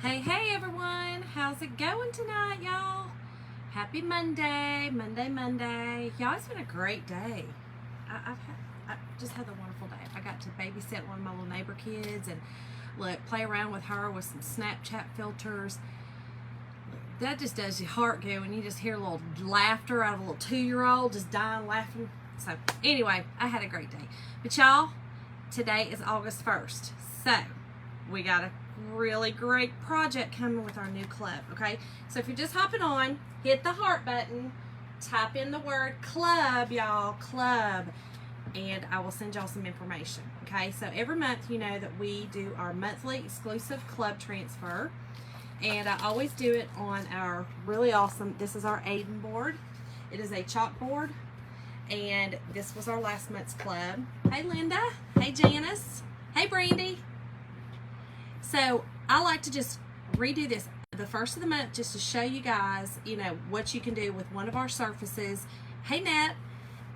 Hey everyone, how's it going tonight, y'all? Happy Monday, Monday. Y'all, it's been a great day. I just had a wonderful day. I got to babysit one of my little neighbor kids and play around with her with some Snapchat filters. That just does your heart good when you just hear a little laughter out of a little 2-year-old just dying laughing. So anyway, I had a great day. But y'all, today is August 1st. So we got a really great project coming with our new club, okay? So if you're just hopping on, hit the heart button, type in the word club, y'all, club, and I will send y'all some information, okay? So every month, you know that we do our monthly exclusive club transfer, and I always do it on our really awesome, this is our Aiden board. It is a chalkboard, and this was our last month's club. Hey Linda, hey Janice, hey Brandy. So I like to just redo this the first of the month just to show you guys, you know, what you can do with one of our surfaces. Hey Nat,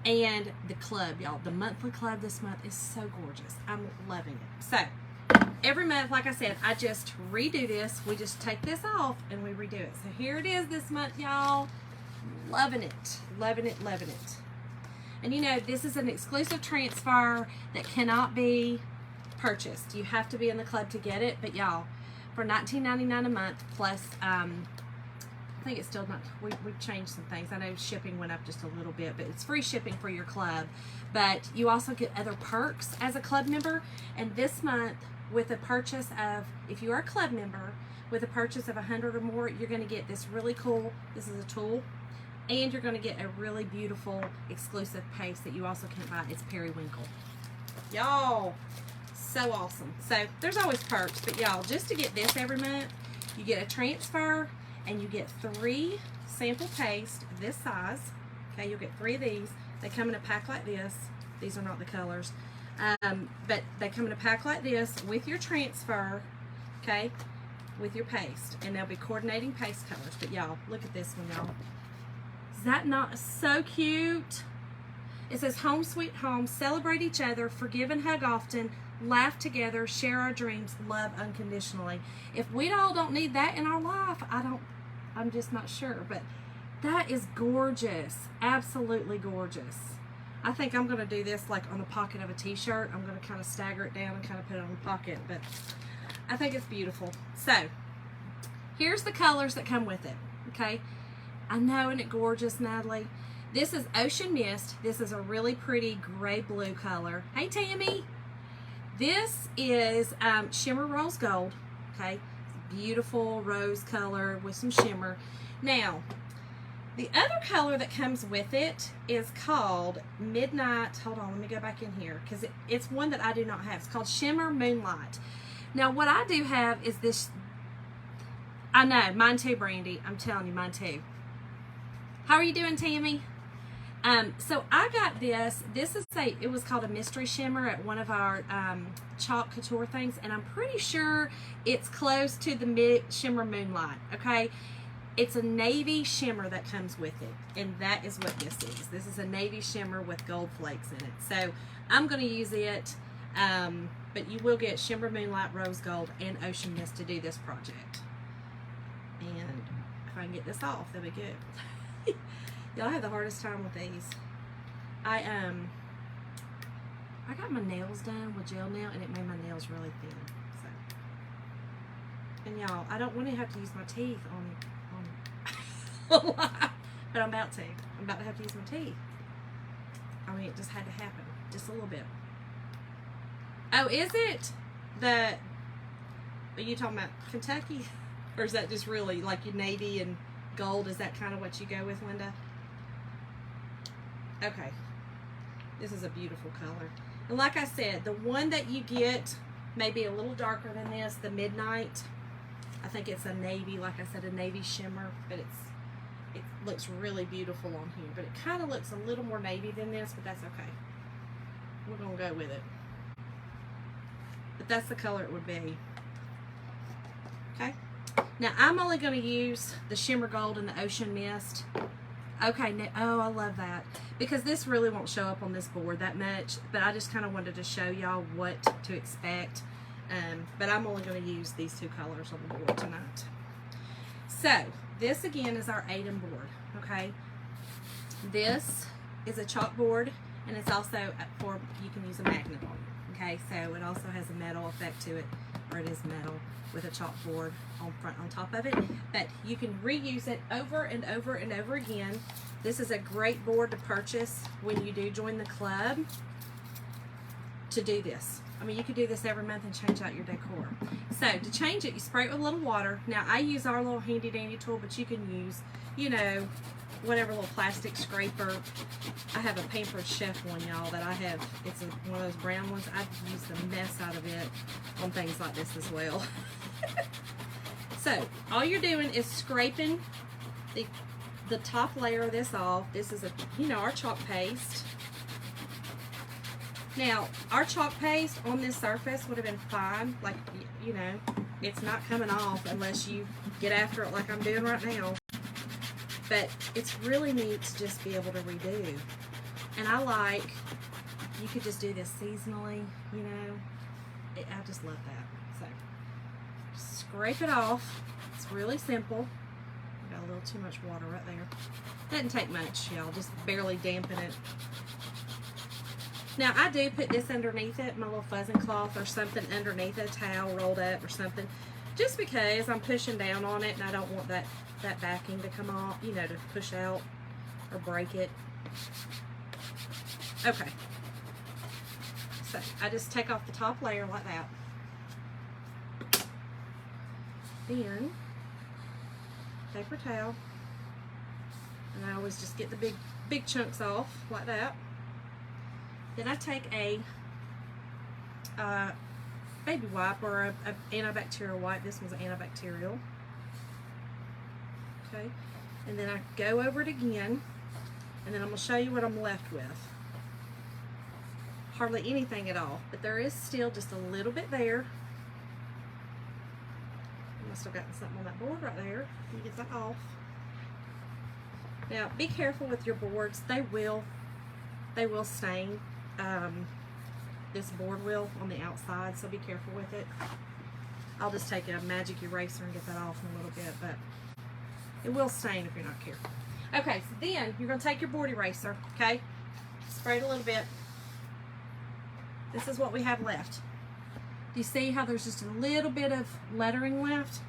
and the club, y'all. The monthly club this month is so gorgeous. I'm loving it. So every month, like I said, I just redo this. We just take this off and we redo it. So here it is this month, y'all. Loving it, loving it, loving it. And you know, this is an exclusive transfer that cannot be purchased. You have to be in the club to get it, but y'all, for $19.99 a month plus I think it's still not, we've changed some things. I know shipping went up just a little bit, but it's free shipping for your club, but you also get other perks as a club member. And this month, with a purchase of, if you are a club member with a purchase of 100 or more, you're going to get this really cool, this is a tool, and you're going to get a really beautiful exclusive paste that you also can't buy. It's periwinkle, y'all. So awesome. So there's always perks, but y'all, just to get this every month, you get a transfer and you get 3 sample paste this size. Okay, you'll get 3 of these. They come in a pack like this. These are not the colors, but they come in a pack like this with your transfer, okay, with your paste, and they'll be coordinating paste colors. But y'all, look at this one, y'all. Is that not so cute? It says home sweet home, celebrate each other, forgive and hug often, laugh together, share our dreams, love unconditionally. If we all don't need that in our life, I'm just not sure, but that is gorgeous. Absolutely gorgeous. I think I'm going to do this like on the pocket of a t-shirt. I'm going to kind of stagger it down and kind of put it on the pocket, but I think it's beautiful. So here's the colors that come with it, okay? I know, isn't it gorgeous, Natalie? This is Ocean Mist. This is a really pretty gray blue color. Hey Tammy. This is Shimmer Rose Gold, okay? Beautiful rose color with some shimmer. Now, the other color that comes with it is called Midnight. Hold on, let me go back in here because it's one that I do not have. It's called Shimmer Moonlight. Now, what I do have is this. I know, mine too, Brandy. I'm telling you, mine too. How are you doing, Tammy? So I got this. This is it was called a mystery shimmer at one of our chalk couture things, and I'm pretty sure it's close to the Shimmer Moonlight. Okay, it's a navy shimmer that comes with it, and that is what this is. This is a navy shimmer with gold flakes in it. So I'm going to use it, but you will get Shimmer Moonlight, Rose Gold, and Ocean Mist to do this project. And if I can get this off, that'll be good. Y'all have the hardest time with these. I got my nails done with gel nail, and it made my nails really thin. So, and y'all, I don't want to have to use my teeth on but I'm about to. I'm about to have to use my teeth. I mean, it just had to happen, just a little bit. Oh, is it are you talking about Kentucky, or is that just really like your navy and gold? Is that kind of what you go with, Linda? Okay, this is a beautiful color. And like I said, the one that you get may be a little darker than this, the Midnight. I think it's a navy, like I said, a navy shimmer, but it looks really beautiful on here. But it kind of looks a little more navy than this, but that's okay. We're going to go with it. But that's the color it would be. Okay. Now, I'm only going to use the Shimmer Gold and the Ocean Mist. Okay, oh, I love that. Because this really won't show up on this board that much, but I just kind of wanted to show y'all what to expect. But I'm only going to use these two colors on the board tonight. So this again is our Aiden board, okay? This is a chalkboard, and it's also for, you can use a magnet on it, okay? So it also has a metal effect to it, or it is metal with a chalkboard on top of it, but you can reuse it over and over and over again. This is a great board to purchase when you do join the club to do this. I mean, you could do this every month and change out your decor. So to change it, you spray it with a little water. Now I use our little handy dandy tool, but you can use, you know, whatever little plastic scraper. I have a Pampered Chef one, y'all, that I have. It's one of those brown ones. I've used the mess out of it on things like this as well. So all you're doing is scraping the top layer of this off. This is our chalk paste. Now, our chalk paste on this surface would have been fine. Like, it's not coming off unless you get after it like I'm doing right now. But it's really neat to just be able to redo. And you could just do this seasonally, I just love that. So, scrape it off. It's really simple. Got a little too much water right there. Doesn't take much, y'all. Just barely dampen it. Now, I do put this underneath it, my little fuzzing cloth or something underneath a towel rolled up or something, just because I'm pushing down on it and I don't want that backing to come off, to push out or break it. Okay. So, I just take off the top layer like that. Then, paper towel. And I always just get the big chunks off like that. Then I take a baby wipe or a antibacterial wipe. This one's antibacterial. Okay. And then I go over it again. And then I'm going to show you what I'm left with. Hardly anything at all. But there is still just a little bit there. I must have gotten something on that board right there. You get that off. Now, be careful with your boards. They will stain. This board will on the outside, so be careful with it. I'll just take a magic eraser and get that off in a little bit, but it will stain if you're not careful. Okay, so then you're going to take your board eraser, okay? Spray it a little bit. This is what we have left. Do you see how there's just a little bit of lettering left?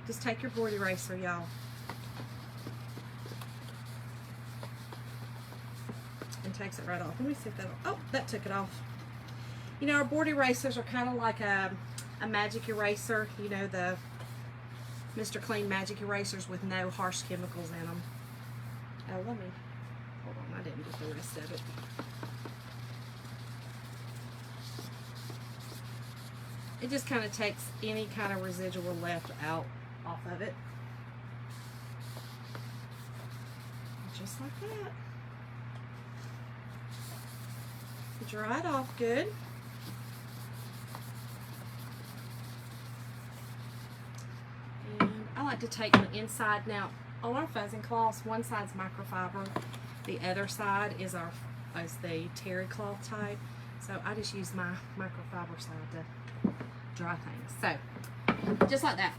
Just take your board eraser, y'all. And takes it right off. Let me see if that'll, oh, that took it off. Our board erasers are kind of like a magic eraser, the Mr. Clean magic erasers with no harsh chemicals in them. Oh, hold on, I didn't get the rest of it. It just kind of takes any kind of residual left out off of it. Just like that. Dry it off good. And I like to take the inside. Now, on our fuzzing cloths, one side's microfiber, the other side is the terry cloth type. So I just use my microfiber side to dry things. So, just like that.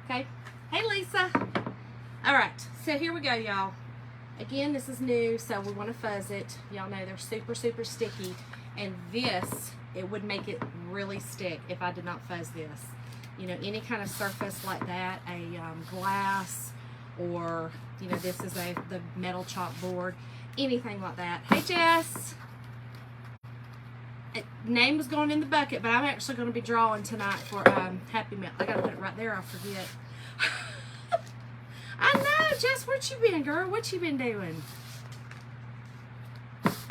Okay? Hey, Lisa. All right. So here we go, y'all. Again, this is new, so we want to fuzz it. Y'all know they're super, super sticky. And this, it would make it really stick if I did not fuzz this. Any kind of surface like that, a glass, or, this is the metal chalkboard, anything like that. Hey, Jess. Name was going in the bucket, but I'm actually going to be drawing tonight for Happy Meal. I got to put it right there, I'll forget. I know, Jess, what you been, girl? What you been doing?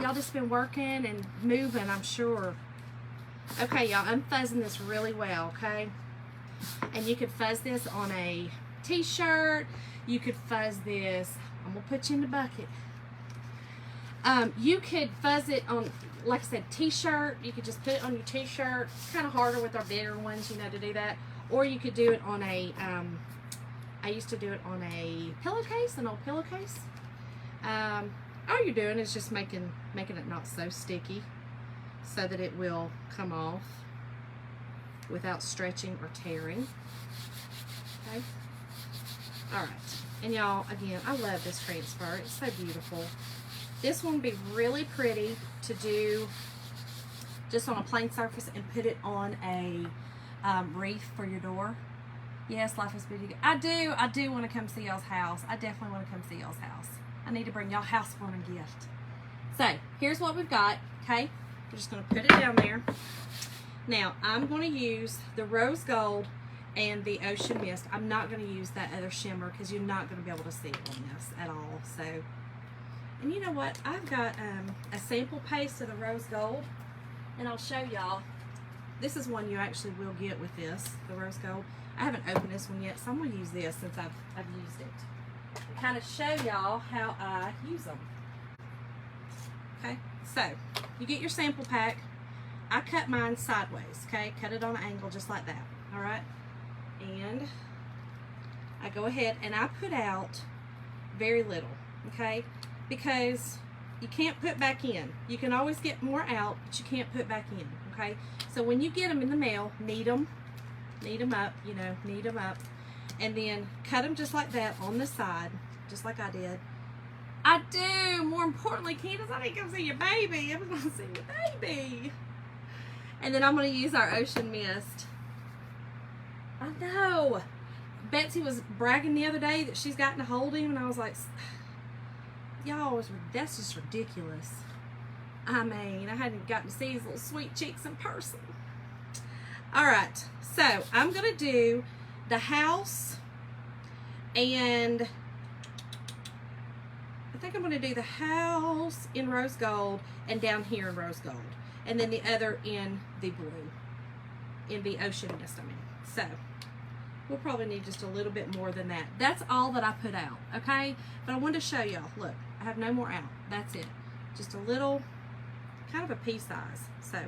Y'all just been working and moving, I'm sure. Okay, y'all, I'm fuzzing this really well, okay? And you could fuzz this on a t-shirt. You could fuzz this. I'm going to put you in the bucket. You could fuzz it on, like I said, t-shirt. You could just put it on your t-shirt. It's kind of harder with our bigger ones, to do that. Or you could do it on a... I used to do it on a pillowcase, an old pillowcase. All you're doing is just making it not so sticky so that it will come off. without stretching or tearing. Okay. All right. And y'all, again, I love this transfer. It's so beautiful. This one would be really pretty to do just on a plain surface and put it on a wreath for your door. Yes, Life is Beauty. I do want to come see y'all's house. I definitely want to come see y'all's house. I need to bring y'all housewarming gift. So, here's what we've got, okay? We're just going to put it down there. Now, I'm going to use the rose gold and the ocean mist. I'm not going to use that other shimmer because you're not going to be able to see it on this at all. So, and you know what? I've got a sample paste of the rose gold, and I'll show y'all. This is one you actually will get with this, the rose gold. I haven't opened this one yet, so I'm going to use this since I've used it. And kind of show y'all how I use them. Okay, so you get your sample pack. I cut mine sideways, okay? Cut it on an angle just like that, all right? And I go ahead and I put out very little, okay? Because you can't put back in. You can always get more out, but you can't put back in, okay? So when you get them in the mail, knead them up, you know, knead them up, and then cut them just like that on the side, just like I did. I do. More importantly, Candace, I need to come see your baby. I'm going to see your baby. And then I'm going to use our ocean mist. I know. Betsy was bragging the other day that she's gotten to hold him, and I was like, y'all, that's just ridiculous. I mean, I hadn't gotten to see his little sweet cheeks in person. All right, so I'm going to do the house, and I think I'm going to do the house in rose gold and down here in rose gold, and then the other in the blue, in the ocean mist, I mean. So we'll probably need just a little bit more than that. That's all that I put out, okay? But I wanted to show y'all. Look, I have no more out. That's it. Just a little, kind of a pea size. So,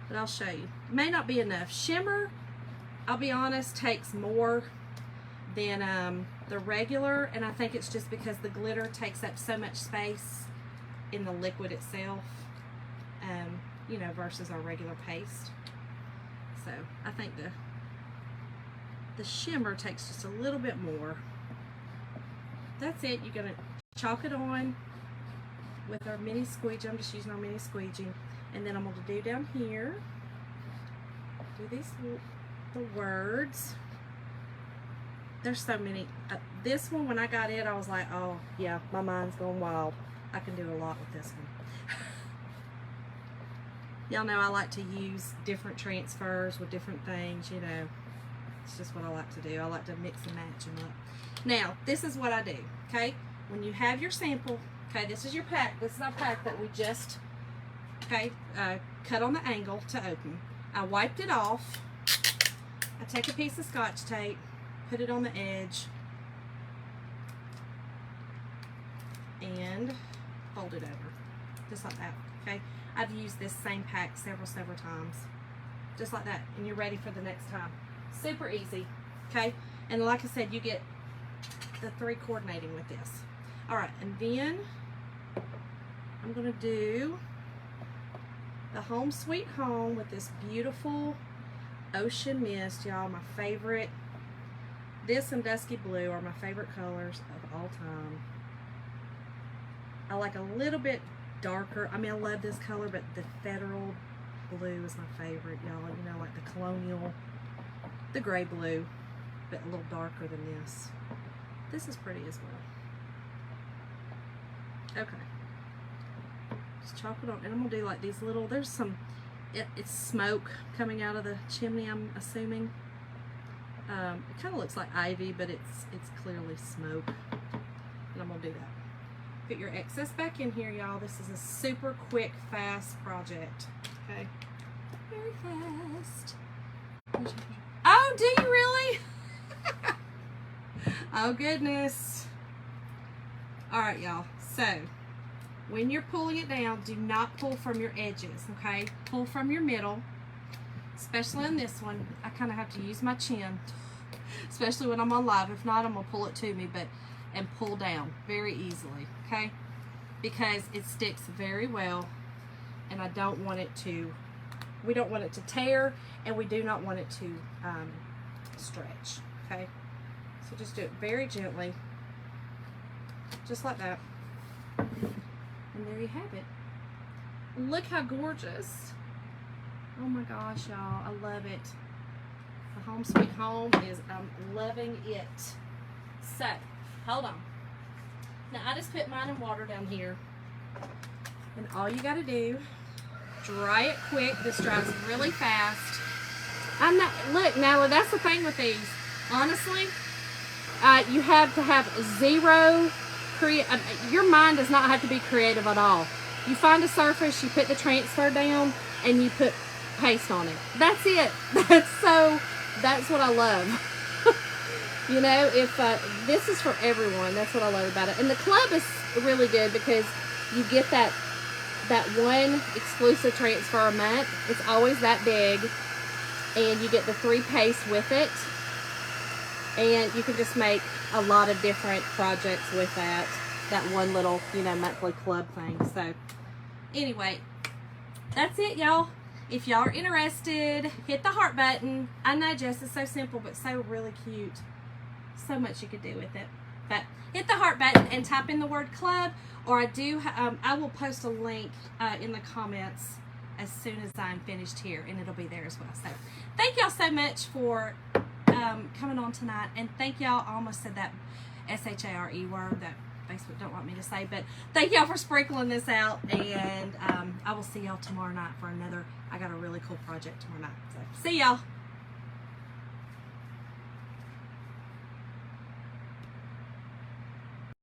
but I'll show you. It may not be enough. Shimmer, I'll be honest, takes more than the regular, and I think it's just because the glitter takes up so much space in the liquid itself, you know, versus our regular paste. So I think the shimmer takes just a little bit more. That's it. You're going to chalk it on with our mini squeegee. I'm just using our mini squeegee. And then I'm going to do down here, do these, the words. There's so many. This one, when I got it, I was like, oh, yeah, my mind's going wild. I can do a lot with this one. Y'all know I like to use different transfers with different things, you know. It's just what I like to do. I like to mix and match them up. Now, this is what I do, okay? When you have your sample, okay, this is your pack. This is our pack that we just, okay, cut on the angle to open. I wiped it off. I take a piece of Scotch tape, put it on the edge, and fold it over, just like that, okay? I've used this same pack several times, just like that, and you're ready for the next time. Super easy, okay? And like I said, you get the 3 coordinating with this. All right, and then I'm gonna do the Home Sweet Home with this beautiful ocean mist, y'all. My favorite. This and Dusky Blue are my favorite colors of all time. I like a little bit darker. I mean, I love this color, but the Federal Blue is my favorite, y'all. You know, like the Colonial, the gray blue, but a little darker than this. This is pretty as well. Okay. Just chalk it on. And I'm going to do like these little, there's some, it's smoke coming out of the chimney, I'm assuming. It kind of looks like ivy, but it's clearly smoke. And I'm going to do that. Put your excess back in here, y'all. This is a super quick, fast project. Okay? Very fast. Oh, do you really? Oh, goodness. All right, y'all. So, when you're pulling it down, do not pull from your edges, okay? Pull from your middle. Especially on this one, I kind of have to use my chin, especially when I'm on live. If not, I'm going to pull it to me, and pull down very easily, okay? Because it sticks very well, and I don't want it to We don't want it to tear, and we do not want it to stretch, okay? So just do it very gently, just like that. And there you have it. Look how gorgeous. Oh my gosh, y'all, I love it. The Home Sweet Home is, I'm loving it. So, hold on. Now, I just put mine in water down here. And all you gotta do, dry it quick. This dries really fast. I'm not, look, now that's the thing with these. Honestly, you have to have zero, your mind does not have to be creative at all. You find a surface, you put the transfer down, and you put paste on it. That's it. That's what I love. You know, if this is for everyone, that's what I love about it. And the club is really good because you get that one exclusive transfer a month. It's always that big, and you get the 3 pastes with it, and you can just make a lot of different projects with that one little, you know, monthly club thing. So anyway, that's it, y'all. If y'all are interested, hit the heart button. I know, Jess, it's so simple, but so really cute. So much you could do with it. But hit the heart button and type in the word club, or I will post a link in the comments as soon as I'm finished here, and it'll be there as well. So thank y'all so much for coming on tonight, and thank y'all, I almost said that S-H-A-R-E word that Facebook don't want me to say, but thank y'all for sprinkling this out, and I will see y'all tomorrow night for another, I got a really cool project tomorrow night. So see y'all.